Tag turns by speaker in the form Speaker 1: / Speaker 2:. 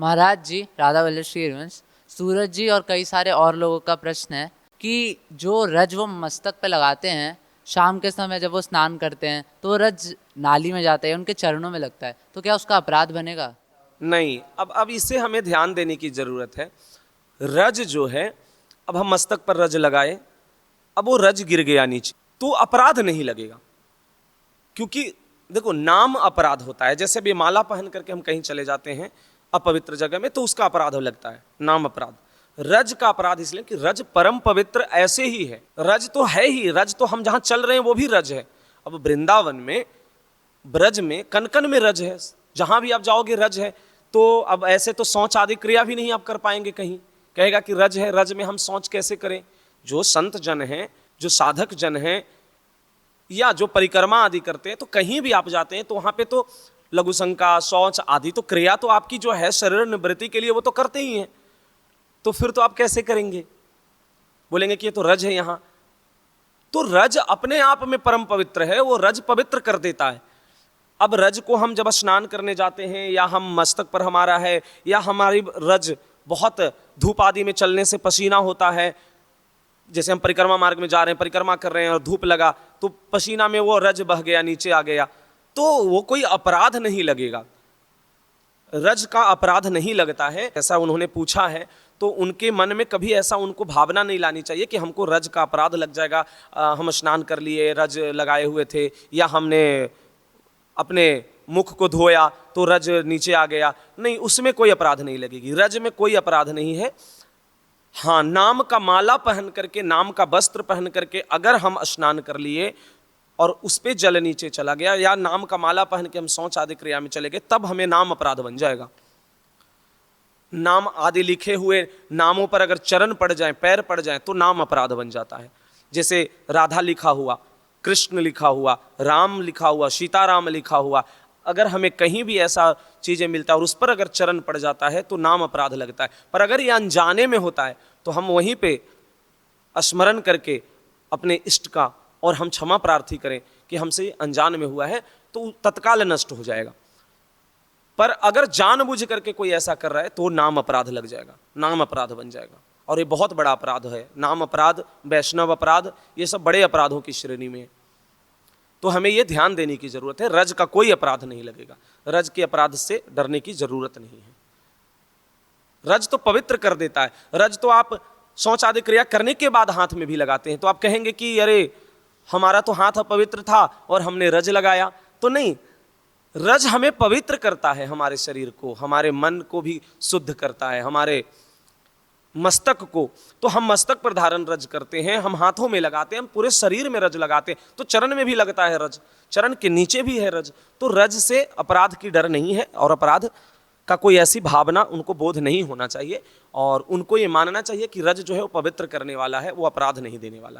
Speaker 1: महाराज जी, राधा वल्लभ श्री हरिवंश, सूरज जी और कई सारे और लोगों का प्रश्न है कि जो रज वो मस्तक पे लगाते हैं, शाम के समय जब वो स्नान करते हैं तो वो रज नाली में जाता है, उनके चरणों में लगता है, तो क्या उसका अपराध बनेगा?
Speaker 2: नहीं, अब इसे हमें ध्यान देने की जरूरत है। रज जो है, अब हम मस्तक पर रज लगाए, अब वो रज गिर गया नीचे, तो अपराध नहीं लगेगा। क्योंकि देखो, नाम अपराध होता है। जैसे भी माला पहन करके हम कहीं चले जाते हैं अपवित्र जगह में, तो उसका अपराध लगता है, नाम अपराध। रज का अपराध इसलिए कि रज परम पवित्र ऐसे ही है। रज तो है ही, रज तो हम जहां चल रहे हैं वो भी रज है। अब वृंदावन में, ब्रज में, कनकन में रज है, जहां भी आप जाओगे रज है। तो अब ऐसे तो शौच आदि क्रिया भी नहीं आप कर पाएंगे कहीं, कहेगा कि रज है, रज में हम शौच कैसे करें। जो संत जन हैं, जो साधक जन हैं, या जो परिक्रमा आदि करते हैं, तो कहीं भी आप जाते हैं तो वहां पे तो लघु शंका, शौच आदि तो क्रिया तो आपकी जो है शरीर निवृत्ति के लिए वो तो करते ही हैं। तो फिर तो आप कैसे करेंगे? बोलेंगे कि ये तो रज है यहां। तो रज अपने आप में परम पवित्र है, वो रज पवित्र कर देता है। अब रज को हम जब स्नान करने जाते हैं, या हम मस्तक पर हमारा है, या हमारी रज बहुत धूप आदि में चलने से पसीना होता है, जैसे हम परिक्रमा मार्ग में जा रहे हैं, परिक्रमा कर रहे हैं और धूप लगा तो पसीना में वो रज बह गया, नीचे आ गया, तो वो कोई अपराध नहीं लगेगा। रज का अपराध नहीं लगता है, ऐसा उन्होंने पूछा है। तो उनके मन में कभी ऐसा उनको भावना नहीं लानी चाहिए कि हमको रज का अपराध लग जाएगा। हम स्नान कर लिए, रज लगाए हुए थे, या हमने अपने मुख को धोया तो रज नीचे आ गया। नहीं, उसमें कोई अपराध नहीं लगेगी, रज में कोई अपराध नहीं है। हाँ, नाम का माला पहन करके, नाम का वस्त्र पहन करके अगर हम स्नान कर लिए और उस पे जल नीचे चला गया, या नाम का माला पहन के हम शौच आदि क्रिया में चले गए, तब हमें नाम अपराध बन जाएगा। नाम आदि लिखे हुए नामों पर अगर चरण पड़ जाए, पैर पड़ जाए, तो नाम अपराध बन जाता है। जैसे राधा लिखा हुआ, कृष्ण लिखा हुआ, राम लिखा हुआ, सीताराम लिखा हुआ, अगर हमें कहीं भी ऐसा चीजें मिलता है और उस पर अगर चरण पड़ जाता है तो नाम अपराध लगता है। पर अगर ये अनजाने में होता है तो हम वहीं पे स्मरण करके अपने इष्ट का और हम क्षमा प्रार्थी करें कि हमसे अनजान में हुआ है, तो तत्काल नष्ट हो जाएगा। पर अगर जानबूझ करके कोई ऐसा कर रहा है तो नाम अपराध लग जाएगा, नाम अपराध बन जाएगा, और ये बहुत बड़ा अपराध है। नाम अपराध, वैष्णव अपराध, ये सब बड़े अपराधों की श्रेणी में है। तो हमें ये ध्यान देने की जरूरत है, रज का कोई अपराध नहीं लगेगा, रज के अपराध से डरने की जरूरत नहीं है। रज तो पवित्र कर देता है। रज तो आप शौच आदि क्रिया करने के बाद हाथ में भी लगाते हैं, तो आप कहेंगे कि अरे हमारा तो हाथ अपवित्र था और हमने रज लगाया। तो नहीं, रज हमें पवित्र करता है, हमारे शरीर को, हमारे मन को भी शुद्ध करता है, हमारे मस्तक को। तो हम मस्तक पर धारण रज करते हैं, हम हाथों में लगाते हैं, हम पूरे शरीर में रज लगाते हैं, तो चरण में भी लगता है रज, चरण के नीचे भी है रज। तो रज से अपराध की डर नहीं है, और अपराध का कोई ऐसी भावना उनको बोध नहीं होना चाहिए, और उनको ये मानना चाहिए कि रज जो है वो पवित्र करने वाला है, वो अपराध नहीं देने वाला है।